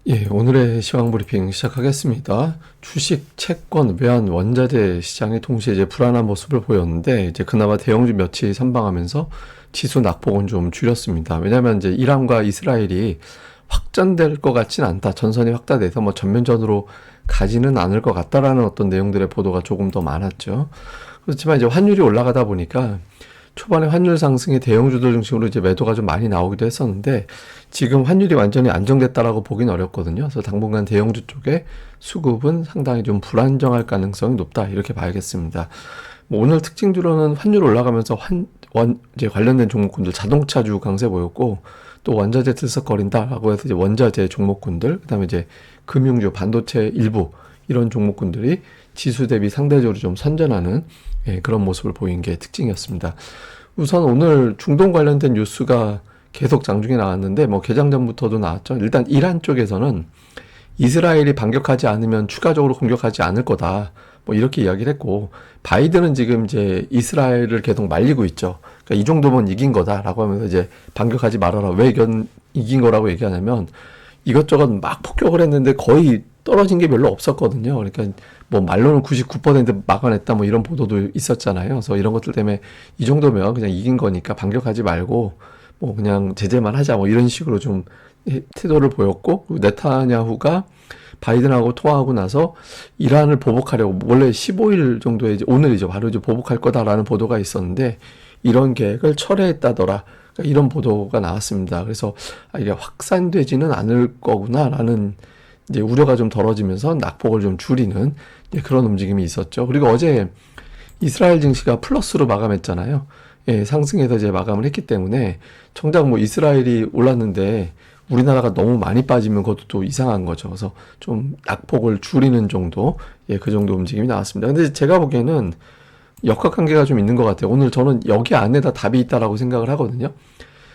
오늘의 시황 브리핑 시작하겠습니다. 주식, 채권, 외환, 원자재 시장이 동시에 이제 불안한 모습을 보였는데, 이제 그나마 대형주 며칠 선방하면서 지수 낙폭은 좀 줄였습니다. 왜냐하면 이제 이란과 이스라엘이 확전될 것 같진 않다. 전선이 확대돼서 뭐 전면전으로 가지는 않을 것 같다라는 어떤 내용들의 보도가 조금 더 많았죠. 그렇지만 이제 환율이 올라가다 보니까 초반에 환율 상승에 대형주들 중심으로 이제 매도가 좀 많이 나오기도 했었는데, 지금 환율이 완전히 안정됐다라고 보긴 어렵거든요. 그래서 당분간 대형주 쪽에 수급은 상당히 좀 불안정할 가능성이 높다, 이렇게 봐야겠습니다. 뭐 오늘 특징주로는 환율 올라가면서 이제 관련된 종목군들, 자동차주 강세 보였고, 또 원자재 들썩거린다라고 해서 이제 원자재 종목군들, 그다음에 이제 금융주, 반도체 일부 이런 종목군들이 지수 대비 상대적으로 좀 선전하는 그런 모습을 보인 게 특징이었습니다. 우선 오늘 중동 관련된 뉴스가 계속 장중에 나왔는데, 뭐 개장 전부터도 나왔죠. 일단 이란 쪽에서는 이스라엘이 반격하지 않으면 추가적으로 공격하지 않을 거다, 뭐 이렇게 이야기를 했고, 바이든은 지금 이제 이스라엘을 계속 말리고 있죠. 그러니까 이 정도면 이긴 거다라고 하면서 이제 반격하지 말아라. 왜 이긴 거라고 얘기하냐면, 이것저것 막 폭격을 했는데 거의 떨어진 게 별로 없었거든요. 그러니까 뭐 말로는 99% 막아냈다, 뭐 이런 보도도 있었잖아요. 그래서 이런 것들 때문에 이 정도면 그냥 이긴 거니까 반격하지 말고 뭐 그냥 제재만 하자, 뭐 이런 식으로 좀 태도를 보였고, 네타냐후가 바이든하고 통화하고 나서 이란을 보복하려고, 원래 15일 정도에 이제 오늘이죠, 바로 이제 보복할 거다라는 보도가 있었는데 이런 계획을 철회했다더라, 그러니까 이런 보도가 나왔습니다. 그래서 이게 확산되지는 않을 거구나라는 이제 우려가 좀 덜어지면서 낙폭을 좀 줄이는 그런 움직임이 있었죠. 그리고 어제 이스라엘 증시가 플러스로 마감했잖아요. 상승해서 이제 마감을 했기 때문에 정작 뭐 이스라엘이 올랐는데 우리나라가 너무 많이 빠지면 그것도 또 이상한 거죠. 그래서 좀 낙폭을 줄이는 정도, 그 정도 움직임이 나왔습니다. 근데 제가 보기에는 역학관계가 좀 있는 것 같아요. 오늘 저는 여기 안에다 답이 있다라고 생각을 하거든요.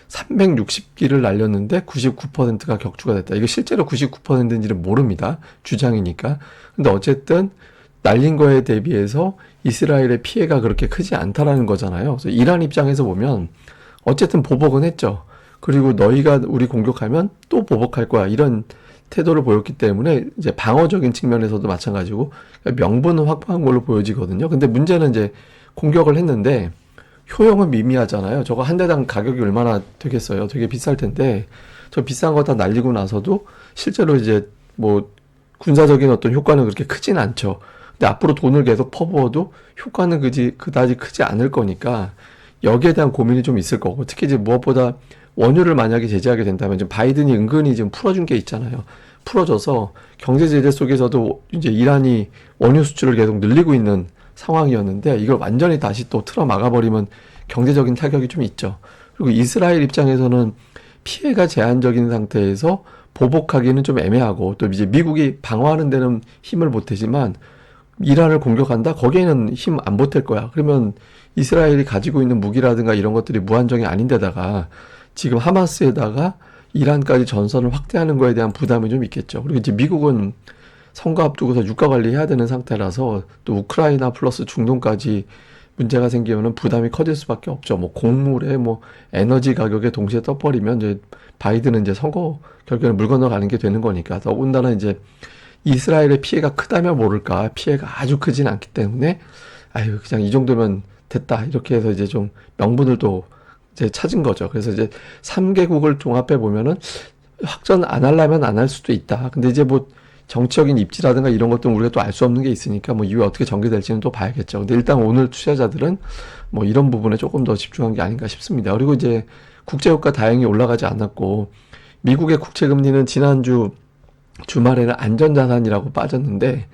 360기를 날렸는데 99%가 격추가 됐다. 이게 실제로 99%인지는 모릅니다, 주장이니까. 근데 어쨌든 날린 거에 대비해서 이스라엘의 피해가 그렇게 크지 않다라는 거잖아요. 그래서 이란 입장에서 보면 어쨌든 보복은 했죠. 그리고 너희가 우리 공격하면 또 보복할 거야, 이런 태도를 보였기 때문에 이제 방어적인 측면에서도 마찬가지고 명분은 확보한 걸로 보여지거든요. 근데 문제는 이제 공격을 했는데 효용은 미미하잖아요. 저거 한 대당 가격이 얼마나 되겠어요? 되게 비쌀 텐데, 저 비싼 거 다 날리고 나서도 실제로 이제 뭐 군사적인 어떤 효과는 그렇게 크진 않죠. 근데 앞으로 돈을 계속 퍼부어도 효과는 그다지 크지 않을 거니까 여기에 대한 고민이 좀 있을 거고, 특히 이제 무엇보다 원유를 만약에 제재하게 된다면 지금 바이든이 은근히 지금 풀어준 게 있잖아요. 풀어줘서 경제 제재 속에서도 이제 이란이 원유 수출을 계속 늘리고 있는 상황이었는데, 이걸 완전히 다시 또 틀어 막아버리면 경제적인 타격이 좀 있죠. 그리고 이스라엘 입장에서는 피해가 제한적인 상태에서 보복하기는 좀 애매하고, 또 이제 미국이 방어하는 데는 힘을 보태지만 이란을 공격한다? 거기에는 힘 안 보탤 거야. 그러면 이스라엘이 가지고 있는 무기라든가 이런 것들이 무한정이 아닌데다가 지금 하마스에다가 이란까지 전선을 확대하는 거에 대한 부담이 좀 있겠죠. 그리고 이제 미국은 선거 앞두고서 유가 관리해야 되는 상태라서 또 우크라이나 플러스 중동까지 문제가 생기면은 부담이 커질 수밖에 없죠. 뭐 곡물에 뭐 에너지 가격에 동시에 떠버리면 이제 바이든은 이제 선거 결국에는 물 건너가는 게 되는 거니까. 더군다나 이제 이스라엘의 피해가 크다면 모를까, 피해가 아주 크진 않기 때문에 아유 그냥 이 정도면 됐다, 이렇게 해서 이제 좀 명분을 또 이제 찾은 거죠. 그래서 이제 3개국을 종합해 보면은 확전 안 하려면 안 할 수도 있다. 근데 이제 뭐 정치적인 입지라든가 이런 것들은 우리가 또 알 수 없는 게 있으니까 뭐 이후에 어떻게 전개될지는 또 봐야겠죠. 근데 일단 오늘 투자자들은 뭐 이런 부분에 조금 더 집중한 게 아닌가 싶습니다. 그리고 이제 국제유가 다행히 올라가지 않았고, 미국의 국채금리는 지난주 주말에는 안전자산이라고 빠졌는데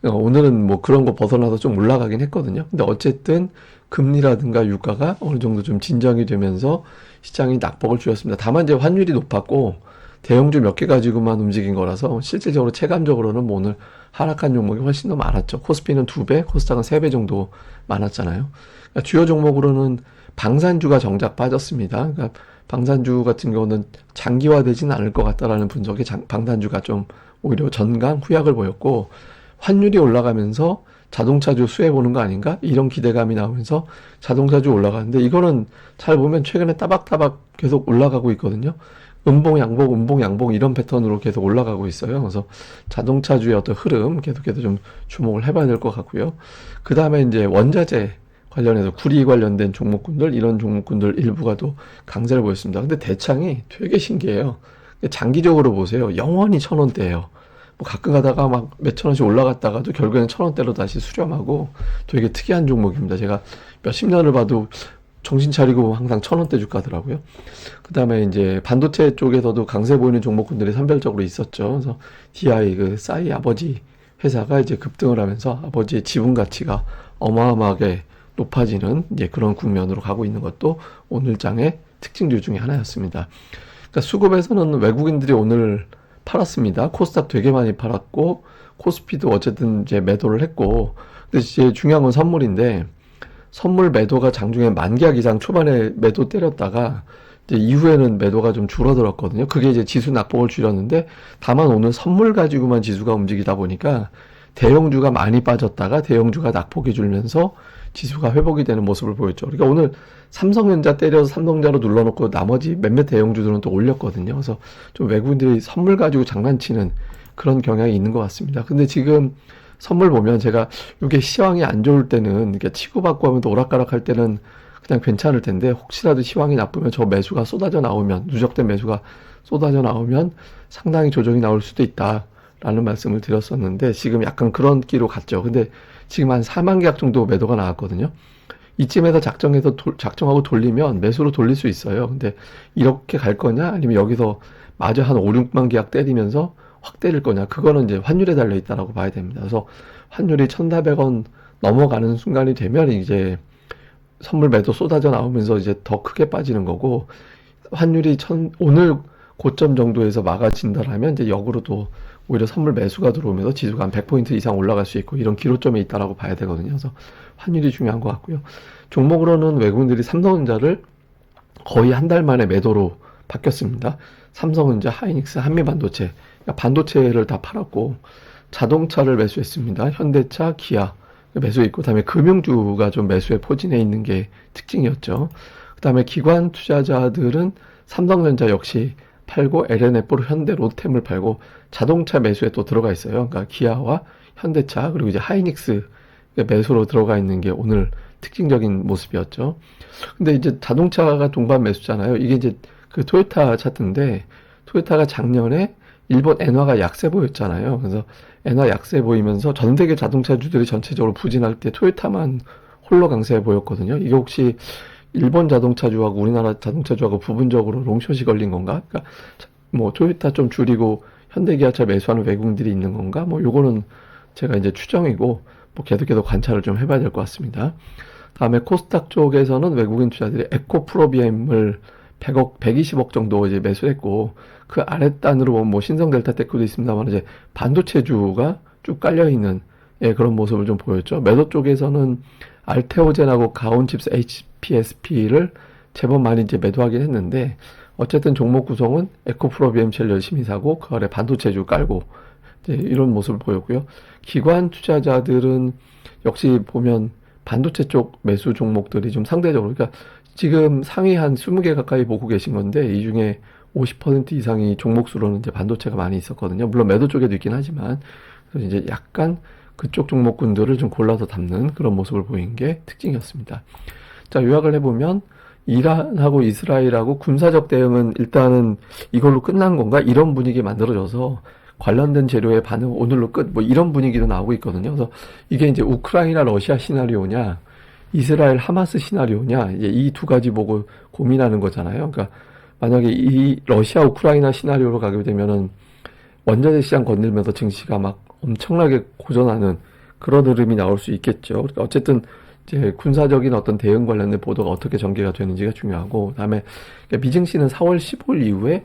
오늘은 뭐 그런 거 벗어나서 좀 올라가긴 했거든요. 근데 어쨌든 금리라든가 유가가 어느 정도 좀 진정이 되면서 시장이 낙폭을 줄였습니다. 다만 이제 환율이 높았고 대형주 몇 개 가지고만 움직인 거라서 실질적으로 체감적으로는 뭐 오늘 하락한 종목이 훨씬 더 많았죠. 코스피는 2배, 코스닥은 3배 정도 많았잖아요. 그러니까 주요 종목으로는 방산주가 정작 빠졌습니다. 그러니까 방산주 같은 경우는 장기화되지는 않을 것 같다라는 분석에 방산주가 좀 오히려 전강 후약을 보였고, 환율이 올라가면서 자동차주 수혜 보는 거 아닌가? 이런 기대감이 나오면서 자동차주 올라가는데, 이거는 잘 보면 최근에 따박따박 계속 올라가고 있거든요. 음봉, 양봉, 음봉, 양봉 이런 패턴으로 계속 올라가고 있어요. 그래서 자동차주의 어떤 흐름 계속해서 좀 주목을 해봐야 될 것 같고요. 그 다음에 이제 원자재 관련해서 구리 관련된 종목군들, 이런 종목군들 일부가 또 강세를 보였습니다. 근데 대창이 되게 신기해요. 장기적으로 보세요. 영원히 1,000원대예요. 뭐 가끔 가다가 막 몇천 원씩 올라갔다가도 결국에는 1,000원대로 다시 수렴하고 되게 특이한 종목입니다. 제가 몇십 년을 봐도 정신 차리고 항상 1,000원대 주가더라고요. 그 다음에 이제 반도체 쪽에서도 강세 보이는 종목군들이 선별적으로 있었죠. 그래서 DI, 그 싸이 아버지 회사가 이제 급등을 하면서 아버지의 지분 가치가 어마어마하게 높아지는 이제 그런 국면으로 가고 있는 것도 오늘 장의 특징주 중에 하나였습니다. 그러니까 수급에서는 외국인들이 오늘 팔았습니다. 코스닥 되게 많이 팔았고 코스피도 어쨌든 이제 매도를 했고, 근데 이제 중요한 건 선물인데 선물 매도가 장중에 만기약 이상 초반에 매도 때렸다가 이제 이후에는 매도가 좀 줄어들었거든요. 그게 이제 지수 낙폭을 줄였는데, 다만 오늘 선물 가지고만 지수가 움직이다 보니까 대형주가 많이 빠졌다가 대형주가 낙폭이 줄면서 지수가 회복이 되는 모습을 보였죠. 그러니까 오늘 삼성전자 때려서 삼성전자로 눌러놓고 나머지 몇몇 대형주들은 또 올렸거든요. 그래서 좀 외국인들이 선물 가지고 장난치는 그런 경향이 있는 것 같습니다. 근데 지금 선물 보면 제가 이게 시황이 안 좋을 때는, 이렇게 치고받고 하면 또 오락가락 할 때는 그냥 괜찮을 텐데, 혹시라도 시황이 나쁘면 저 매수가 쏟아져 나오면, 누적된 매수가 쏟아져 나오면 상당히 조정이 나올 수도 있다라는 말씀을 드렸었는데, 지금 약간 그런 끼로 갔죠. 근데 지금 한 4만 계약 정도 매도가 나왔거든요. 이쯤에서 작정하고 돌리면 매수로 돌릴 수 있어요. 근데 이렇게 갈 거냐, 아니면 여기서 마저 한 5, 6만 계약 때리면서 확 때릴 거냐, 그거는 이제 환율에 달려 있다라고 봐야 됩니다. 그래서 환율이 1,400원 넘어가는 순간이 되면 이제 선물 매도 쏟아져 나오면서 이제 더 크게 빠지는 거고, 환율이 오늘 고점 정도에서 막아진다라면 이제 역으로도 오히려 선물 매수가 들어오면서 지수가 한 100포인트 이상 올라갈 수 있고, 이런 기로점에 있다라고 봐야 되거든요. 그래서 환율이 중요한 것 같고요. 종목으로는 외국인들이 삼성전자를 거의 한 달 만에 매도로 바뀌었습니다. 삼성전자, 하이닉스, 한미반도체, 그러니까 반도체를 다 팔았고, 자동차를 매수했습니다. 현대차, 기아 매수했고, 그다음에 금융주가 좀 매수에 포진해 있는 게 특징이었죠. 그다음에 기관 투자자들은 삼성전자 역시 팔고, LNF로 현대, 롯템을 팔고, 자동차 매수에 또 들어가 있어요. 그러니까 기아와 현대차, 그리고 이제 하이닉스 매수로 들어가 있는 게 오늘 특징적인 모습이었죠. 근데 이제 자동차가 동반 매수잖아요. 이게 이제 그 토요타 차트인데, 토요타가 작년에 일본 엔화가 약세 보였잖아요. 그래서 엔화 약세 보이면서 전 세계 자동차주들이 전체적으로 부진할 때 토요타만 홀로 강세 보였거든요. 이게 혹시 일본 자동차주하고 우리나라 자동차주하고 부분적으로 롱숏이 걸린 건가? 그러니까 뭐 토요타 좀 줄이고 현대기아차 매수하는 외국인들이 있는 건가? 뭐 요거는 제가 이제 추정이고, 뭐 계속해서 관찰을 좀 해봐야 될 것 같습니다. 다음에 코스닥 쪽에서는 외국인 투자들이 에코프로비엠을 100억, 120억 정도 이제 매수했고, 그 아랫단으로 뭐 신성델타테크도 있습니다만 이제 반도체주가 쭉 깔려있는, 예, 그런 모습을 좀 보였죠. 매도 쪽에서는 알테오젠하고 가온칩스 HPSP를 제법 많이 이제 매도하긴 했는데, 어쨌든 종목 구성은 에코프로비엠 제일 열심히 사고, 그 아래 반도체주 깔고, 이제 이런 모습을 보였고요. 기관 투자자들은 역시 보면 반도체 쪽 매수 종목들이 좀 상대적으로, 그러니까 지금 상위 한 20개 가까이 보고 계신 건데, 이 중에 50% 이상이 종목 수로는 이제 반도체가 많이 있었거든요. 물론 매도 쪽에도 있긴 하지만, 그래서 이제 약간 그쪽 종목군들을 좀 골라서 담는 그런 모습을 보인 게 특징이었습니다. 자, 요약을 해보면, 이란하고 이스라엘하고 군사적 대응은 일단은 이걸로 끝난 건가? 이런 분위기 만들어져서 관련된 재료의 반응 오늘로 끝, 뭐 이런 분위기도 나오고 있거든요. 그래서 이게 이제 우크라이나 러시아 시나리오냐, 이스라엘 하마스 시나리오냐, 이제 이 두 가지 보고 고민하는 거잖아요. 그러니까 만약에 이 러시아 우크라이나 시나리오로 가게 되면은 원자재 시장 건들면서 증시가 막 엄청나게 고전하는 그런 흐름이 나올 수 있겠죠. 그러니까 어쨌든 이제 군사적인 어떤 대응 관련된 보도가 어떻게 전개가 되는지가 중요하고, 그다음에 미증시는 4월 15일 이후에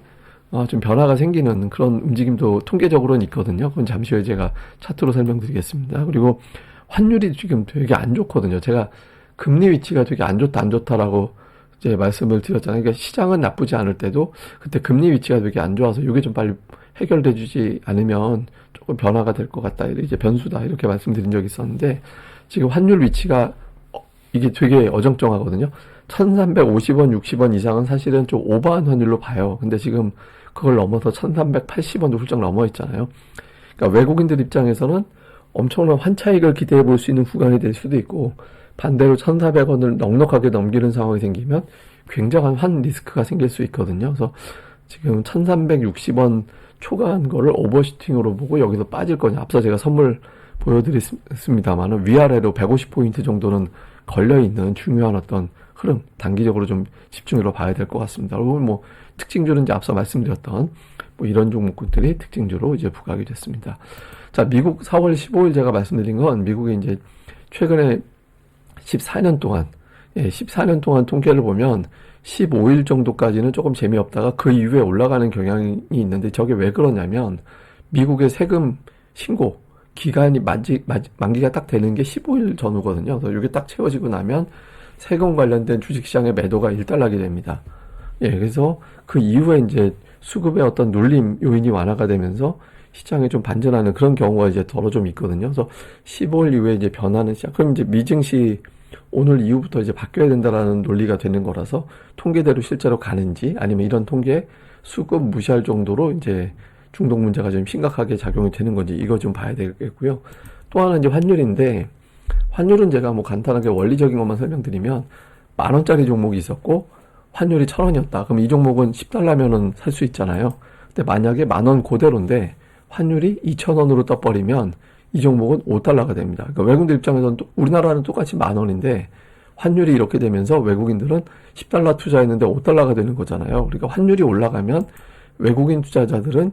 좀 변화가 생기는 그런 움직임도 통계적으로는 있거든요. 그건 잠시 후에 제가 차트로 설명드리겠습니다. 그리고 환율이 지금 되게 안 좋거든요. 제가 금리 위치가 되게 안 좋다, 안 좋다라고 이제 말씀을 드렸잖아요. 그러니까 시장은 나쁘지 않을 때도 그때 금리 위치가 되게 안 좋아서 이게 좀 빨리 해결돼 주지 않으면 조금 변화가 될 것 같다, 이제 변수다, 이렇게 말씀드린 적이 있었는데, 지금 환율 위치가 이게 되게 어정쩡하거든요. 1350원, 60원 이상은 사실은 좀 오버한 환율로 봐요. 근데 지금 그걸 넘어서 1380원도 훌쩍 넘어 있잖아요. 그러니까 외국인들 입장에서는 엄청난 환차익을 기대해 볼 수 있는 구간이 될 수도 있고, 반대로 1400원을 넉넉하게 넘기는 상황이 생기면 굉장한 환 리스크가 생길 수 있거든요. 그래서 지금 1360원 초과한 거를 오버슈팅으로 보고 여기서 빠질 거냐. 앞서 제가 선물 보여드렸습니다만은 위아래로 150포인트 정도는 걸려있는 중요한 어떤 흐름, 단기적으로 좀 집중해서 봐야 될 것 같습니다. 그리고 뭐 특징주는 이제 앞서 말씀드렸던 뭐 이런 종목군들이 특징주로 이제 부각이 됐습니다. 자, 미국 4월 15일 제가 말씀드린 건 미국이 이제 최근에 14년 동안 통계를 보면 15일 정도까지는 조금 재미없다가 그 이후에 올라가는 경향이 있는데, 저게 왜 그러냐면 미국의 세금 신고 기간이 만기가 딱 되는 게 15일 전후거든요. 그래서 이게 딱 채워지고 나면 세금 관련된 주식시장의 매도가 일단락이 됩니다. 예, 그래서 그 이후에 이제 수급의 어떤 눌림 요인이 완화가 되면서 시장에 좀 반전하는 그런 경우가 이제 더러 좀 있거든요. 그래서 15일 이후에 이제 변하는 시장. 그럼 이제 미증시 오늘 이후부터 이제 바뀌어야 된다라는 논리가 되는 거라서 통계대로 실제로 가는지, 아니면 이런 통계 수급 무시할 정도로 이제 중독 문제가 좀 심각하게 작용이 되는 건지, 이거 좀 봐야 되겠고요. 또 하나 이제 환율인데, 환율은 제가 뭐 간단하게 원리적인 것만 설명드리면 10,000원짜리 종목이 있었고 환율이 1,000원이었다. 그럼 이 종목은 10달러면은 살 수 있잖아요. 근데 만약에 10,000원 그대로인데 환율이 2,000원으로 떠버리면 이 종목은 5달러가 됩니다. 그러니까 외국인들 입장에서는 우리나라는 똑같이 10,000원인데 환율이 이렇게 되면서 외국인들은 10달러 투자했는데 5달러가 되는 거잖아요. 그러니까 환율이 올라가면 외국인 투자자들은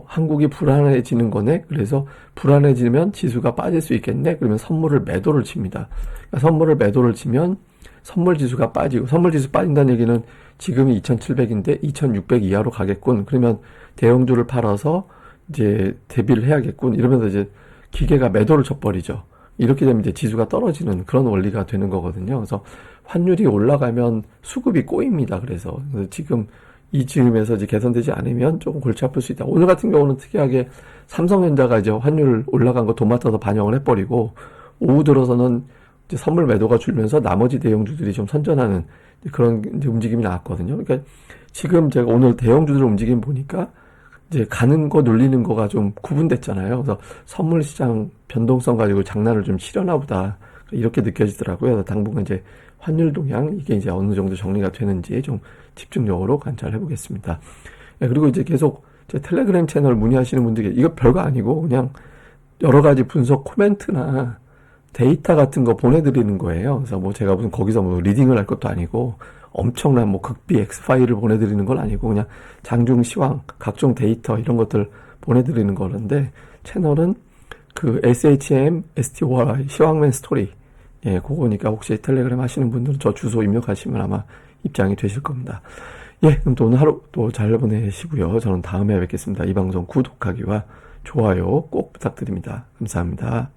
한국이 불안해지는 거네. 그래서 불안해지면 지수가 빠질 수 있겠네. 그러면 선물을 매도를 칩니다. 그러니까 선물을 매도를 치면 선물 지수가 빠지고, 선물 지수 빠진다는 얘기는 지금이 2,700인데 2,600 이하로 가겠군. 그러면 대형주를 팔아서 이제 대비를 해야겠군. 이러면서 이제 기계가 매도를 쳐버리죠. 이렇게 되면 이제 지수가 떨어지는 그런 원리가 되는 거거든요. 그래서 환율이 올라가면 수급이 꼬입니다. 그래서 지금 이쯤에서 이제 개선되지 않으면 조금 골치 아플 수 있다. 오늘 같은 경우는 특이하게 삼성전자가 이제 환율 올라간 거 도맡아서 반영을 해버리고, 오후 들어서는 이제 선물 매도가 줄면서 나머지 대형주들이 좀 선전하는 그런 이제 움직임이 나왔거든요. 그러니까 지금 제가 오늘 대형주들 움직임 보니까 이제 가는 거 눌리는 거가 좀 구분됐잖아요. 그래서 선물 시장 변동성 가지고 장난을 좀 치려나 보다, 이렇게 느껴지더라고요. 그래서 당분간 이제 환율 동향, 이게 이제 어느 정도 정리가 되는지 좀 집중적으로 관찰해 보겠습니다. 네, 그리고 이제 계속 제 텔레그램 채널 문의하시는 분들이 이거 별거 아니고 그냥 여러 가지 분석 코멘트나 데이터 같은 거 보내드리는 거예요. 그래서 뭐 제가 무슨 거기서 뭐 리딩을 할 것도 아니고 엄청난 뭐 극비 X파일을 보내드리는 건 아니고 그냥 장중 시황, 각종 데이터 이런 것들 보내드리는 거는데, 채널은 그 SHM, STY, 시황맨 스토리. 예, 그거니까 혹시 텔레그램 하시는 분들은 저 주소 입력하시면 아마 입장이 되실 겁니다. 예, 그럼 또 오늘 하루 또 잘 보내시고요. 저는 다음에 뵙겠습니다. 이 방송 구독하기와 좋아요 꼭 부탁드립니다. 감사합니다.